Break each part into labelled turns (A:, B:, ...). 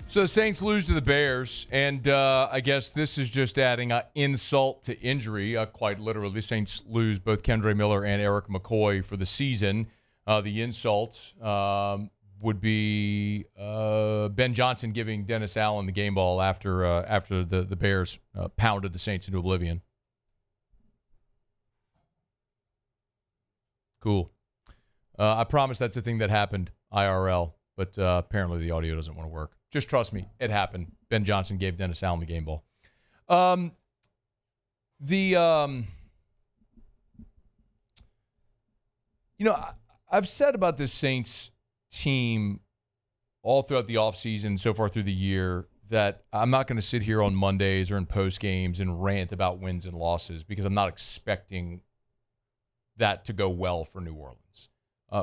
A: So the Saints lose to the Bears, and I guess this is just adding insult to injury. Quite literally, the Saints lose both Kendre Miller and Erik McCoy for the season. The insult would be Ben Johnson giving Dennis Allen the game ball after the Bears pounded the Saints into oblivion. Cool. I promise that's a thing that happened IRL, but apparently the audio doesn't want to work. Just trust me, it happened. Ben Johnson gave Dennis Allen the game ball. I've said about this Saints team all throughout the offseason, so far through the year, that I'm not going to sit here on Mondays or in post games and rant about wins and losses because I'm not expecting that to go well for New Orleans.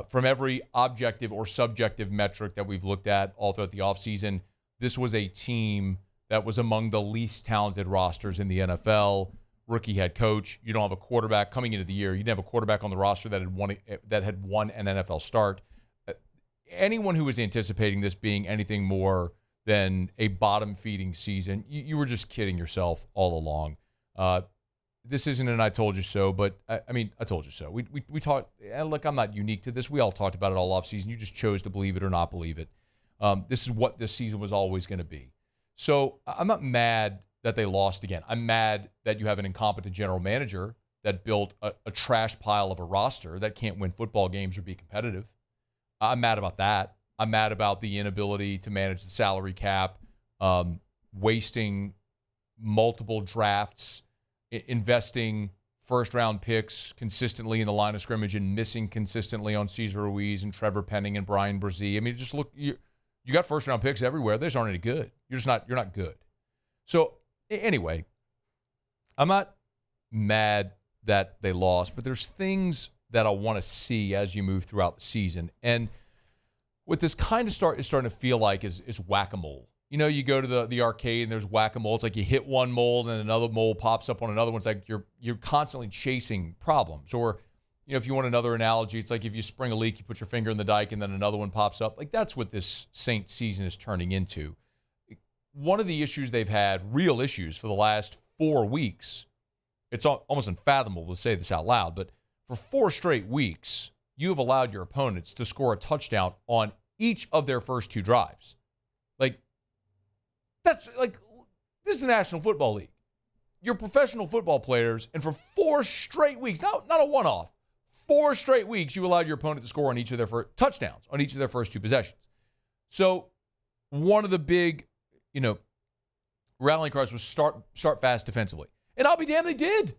A: From every objective or subjective metric that we've looked at all throughout the offseason, this was a team that was among the least talented rosters in the NFL. Rookie head coach. You don't have a quarterback coming into the year. You didn't have a quarterback on the roster that had won an NFL start. Anyone who was anticipating this being anything more than a bottom-feeding season, you were just kidding yourself all along. This isn't an I told you so, but I mean, I told you so. We talked, look, I'm not unique to this. We all talked about it all offseason. You just chose to believe it or not believe it. This is what this season was always going to be. So I'm not mad that they lost again. I'm mad that you have an incompetent general manager that built a trash pile of a roster that can't win football games or be competitive. I'm mad about that. I'm mad about the inability to manage the salary cap, wasting multiple drafts, investing first-round picks consistently in the line of scrimmage and missing consistently on Cesar Ruiz and Trevor Penning and Brian Brzee. I mean, just look, you got first-round picks everywhere. They just aren't any good. You're not good. So anyway, I'm not mad that they lost, but there's things that I want to see as you move throughout the season. And what this kind of is starting to feel like is whack-a-mole. You know, you go to the arcade and there's whack-a-mole. It's like you hit one mold and another mold pops up on another one. It's like you're constantly chasing problems. Or, you know, if you want another analogy, it's like if you spring a leak, you put your finger in the dike and then another one pops up. Like that's what this Saints season is turning into. One of the issues they've had, real issues for the last 4 weeks, it's almost unfathomable to say this out loud, but for 4 straight weeks, you have allowed your opponents to score a touchdown on each of their first 2 drives. This is the National Football League. You're professional football players, and for 4 straight weeks, not a one-off, 4 straight weeks, you allowed your opponent to score on each of their touchdowns on each of their first 2 possessions. So one of the big, rallying cries was start fast defensively. And I'll be damned, they did.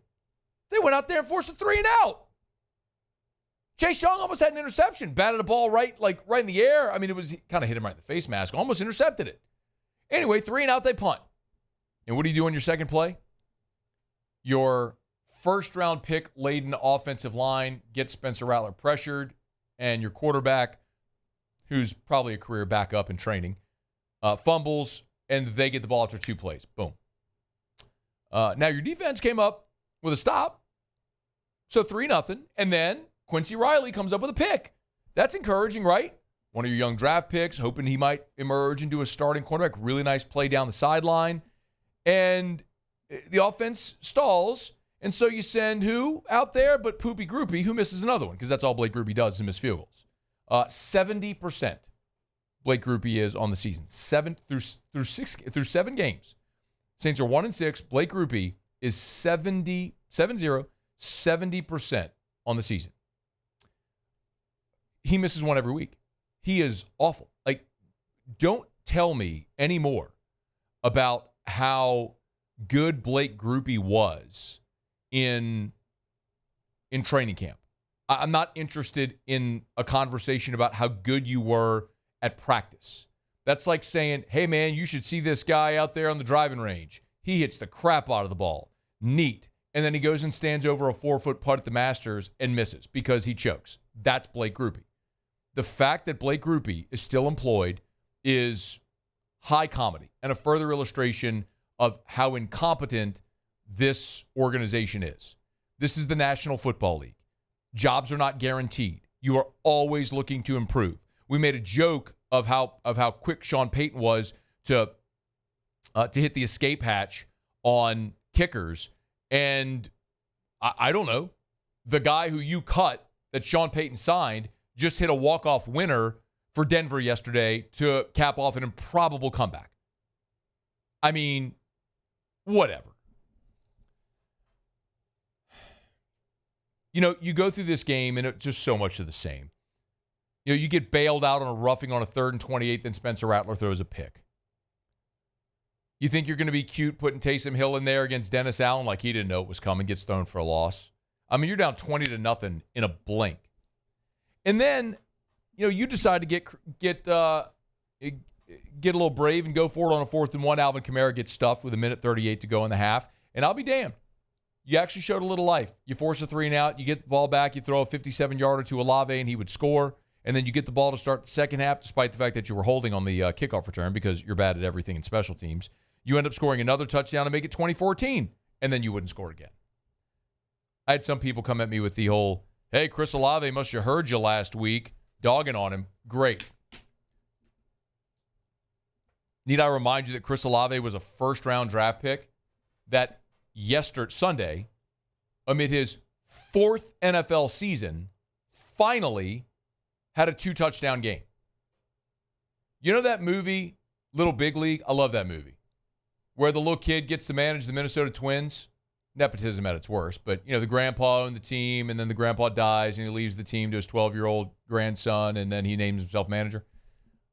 A: They went out there and forced a 3 and out. Chase Young almost had an interception, batted a ball right in the air. I mean, he kind of hit him right in the face mask, almost intercepted it. Anyway, 3 and out, they punt. And what do you do on your second play? Your first-round pick-laden offensive line gets Spencer Rattler pressured, and your quarterback, who's probably a career backup in training, fumbles, and they get the ball after 2 plays. Boom. Now your defense came up with a stop, so 3-0, and then Quincy Riley comes up with a pick. That's encouraging, right? One of your young draft picks, hoping he might emerge into a starting quarterback. Really nice play down the sideline. And the offense stalls, and so you send who out there but Poopy Groupie, who misses another one, because that's all Blake Groupie does is miss field goals. 70% Blake Groupie is on the season. 7 games. Saints are 1-6. Blake Groupie is 70% on the season. He misses one every week. He is awful. Don't tell me anymore about how good Blake Groupie was in training camp. I'm not interested in a conversation about how good you were at practice. That's like saying, hey, man, you should see this guy out there on the driving range. He hits the crap out of the ball. Neat. And then he goes and stands over a 4-foot putt at the Masters and misses because he chokes. That's Blake Groupie. The fact that Blake Groupie is still employed is high comedy and a further illustration of how incompetent this organization is. This is the National Football League. Jobs are not guaranteed. You are always looking to improve. We made a joke of how quick Sean Payton was to hit the escape hatch on kickers. And I don't know, the guy who you cut that Sean Payton signed just hit a walk-off winner for Denver yesterday to cap off an improbable comeback. I mean, whatever. You know, you go through this game, and it's just so much of the same. You know, you get bailed out on a roughing on a 3rd and 28, then Spencer Rattler throws a pick. You think you're going to be cute putting Taysom Hill in there against Dennis Allen like he didn't know it was coming, gets thrown for a loss. I mean, you're down 20-0 in a blink. And then, you know, you decide to get a little brave and go for it on a 4th and 1. Alvin Kamara gets stuffed with 1:38 to go in the half. And I'll be damned. You actually showed a little life. You force a 3 and out. You get the ball back. You throw a 57-yarder to Olave, and he would score. And then you get the ball to start the second half, despite the fact that you were holding on the kickoff return because you're bad at everything in special teams. You end up scoring another touchdown to make it 20-14, and then you wouldn't score again. I had some people come at me with the whole, hey, Chris Olave must have heard you last week, dogging on him. Great. Need I remind you that Chris Olave was a first-round draft pick that Sunday, amid his 4th NFL season, finally had a 2-touchdown game. You know that movie, Little Big League? I love that movie. Where the little kid gets to manage the Minnesota Twins. Nepotism at its worst. But, you know, the grandpa owned the team, and then the grandpa dies, and he leaves the team to his 12-year-old grandson, and then he names himself manager.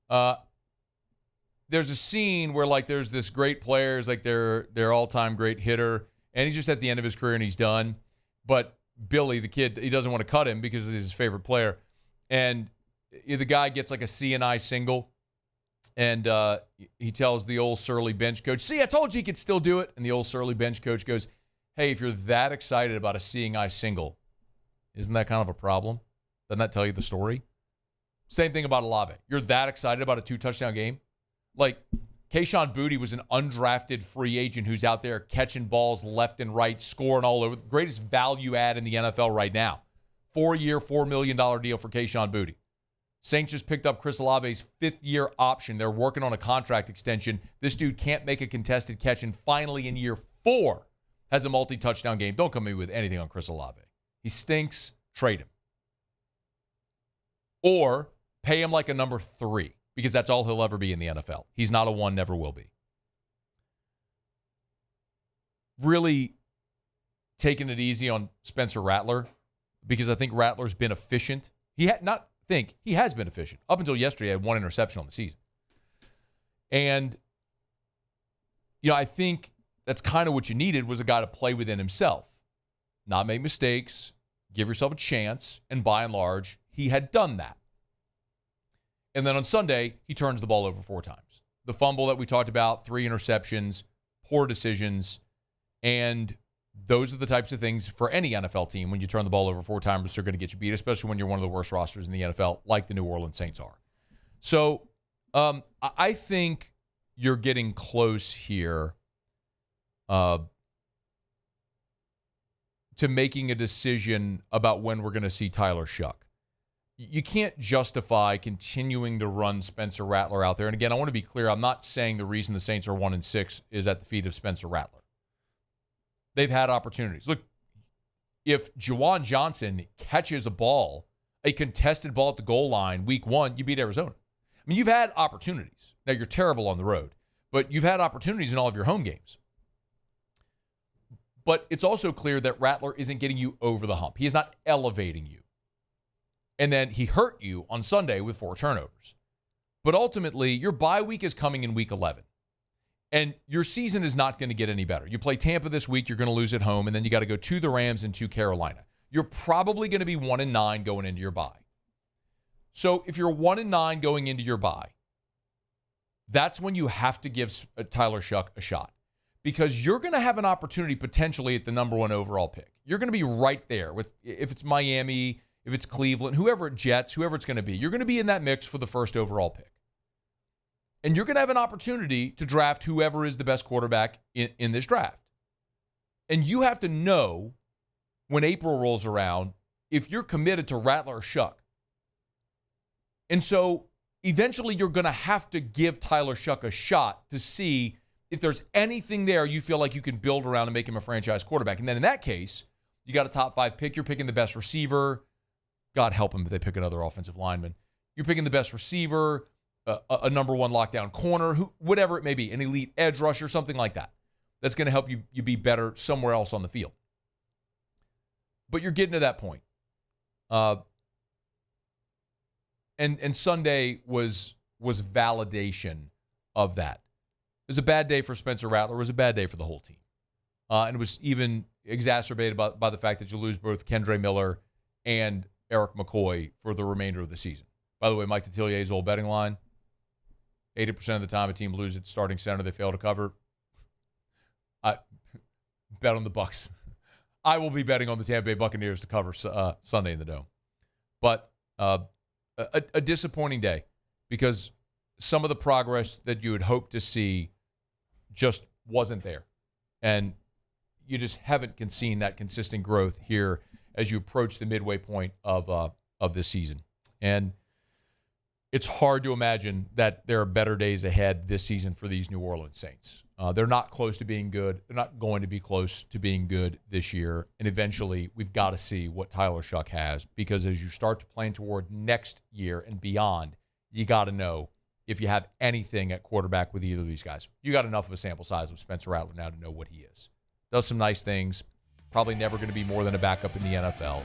A: There's a scene where, like, there's this great player, is like their all-time great hitter, and he's just at the end of his career, and he's done. But Billy, the kid, he doesn't want to cut him because he's his favorite player. And the guy gets like a C&I single, and he tells the old surly bench coach, see, I told you he could still do it. And the old surly bench coach goes, hey, if you're that excited about a C&I single, isn't that kind of a problem? Doesn't that tell you the story? Same thing about Olave. You're that excited about a 2-touchdown game? Like, Kayshon Boutte was an undrafted free agent who's out there catching balls left and right, scoring all over. Greatest value add in the NFL right now. 4-year, $4 million deal for Kayshon Boutte. Saints just picked up Chris Olave's 5th-year option. They're working on a contract extension. This dude can't make a contested catch, and finally in year 4 has a multi-touchdown game. Don't come in with anything on Chris Olave. He stinks. Trade him. Or pay him like a number 3, because that's all he'll ever be in the NFL. He's not a 1, never will be. Really taking it easy on Spencer Rattler, because I think Rattler's been efficient. He has been efficient. Up until yesterday, he had 1 interception on the season. And, you know, I think that's kind of what you needed, was a guy to play within himself. Not make mistakes, give yourself a chance, and by and large, he had done that. And then on Sunday, he turns the ball over 4 times. The fumble that we talked about, 3 interceptions, poor decisions, and those are the types of things for any NFL team. When you turn the ball over 4 times, they're going to get you beat, especially when you're one of the worst rosters in the NFL, like the New Orleans Saints are. So I think you're getting close here to making a decision about when we're going to see Tyler Shough. You can't justify continuing to run Spencer Rattler out there. And again, I want to be clear. I'm not saying the reason the Saints are 1-6 is at the feet of Spencer Rattler. They've had opportunities. Look, if Juwan Johnson catches a contested ball at the goal line week 1, you beat Arizona. I mean, you've had opportunities. Now, you're terrible on the road, but you've had opportunities in all of your home games. But it's also clear that Rattler isn't getting you over the hump. He is not elevating you. And then he hurt you on Sunday with 4 turnovers. But ultimately, your bye week is coming in week 11. And your season is not going to get any better. You play Tampa this week, you're going to lose at home, and then you got to go to the Rams and to Carolina. You're probably going to be 1-9 going into your bye. So if you're 1-9 going into your bye, that's when you have to give Tyler Shough a shot. Because you're going to have an opportunity potentially at the number 1 overall pick. You're going to be right there with, if it's Miami, if it's Cleveland, whoever, Jets, whoever it's going to be. You're going to be in that mix for the first overall pick. And you're going to have an opportunity to draft whoever is the best quarterback in this draft. And you have to know when April rolls around if you're committed to Rattler or Shough. And so eventually you're going to have to give Tyler Shough a shot to see if there's anything there you feel like you can build around and make him a franchise quarterback. And then in that case, you got a top 5 pick. You're picking the best receiver. God help them if they pick another offensive lineman. You're picking the best receiver, a number 1 lockdown corner, whatever it may be, an elite edge rusher, something like that. That's going to help you be better somewhere else on the field. But you're getting to that point. And Sunday was validation of that. It was a bad day for Spencer Rattler. It was a bad day for the whole team. And it was even exacerbated by the fact that you lose both Kendre Miller and Erik McCoy for the remainder of the season. By the way, Mike Detilier's old betting line, 80% of the time a team loses its starting center, they fail to cover. I bet on the Bucs. I will be betting on the Tampa Bay Buccaneers to cover Sunday in the Dome. But a disappointing day because some of the progress that you had hoped to see just wasn't there. And you just haven't seen that consistent growth here as you approach the midway point of this season. And it's hard to imagine that there are better days ahead this season for these New Orleans Saints. They're not close to being good. They're not going to be close to being good this year. And eventually, we've got to see what Tyler Shough has, because as you start to plan toward next year and beyond, you got to know if you have anything at quarterback with either of these guys. You got enough of a sample size of Spencer Rattler now to know what he is. Does some nice things. Probably never going to be more than a backup in the NFL.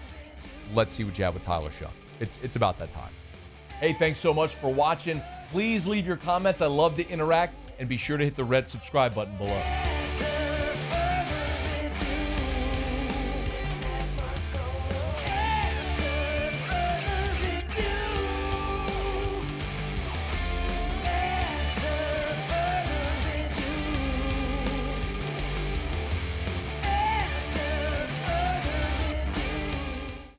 A: Let's see what you have with Tyler Shough. It's about that time. Hey, thanks so much for watching. Please leave your comments. I love to interact. And be sure to hit the red subscribe button below.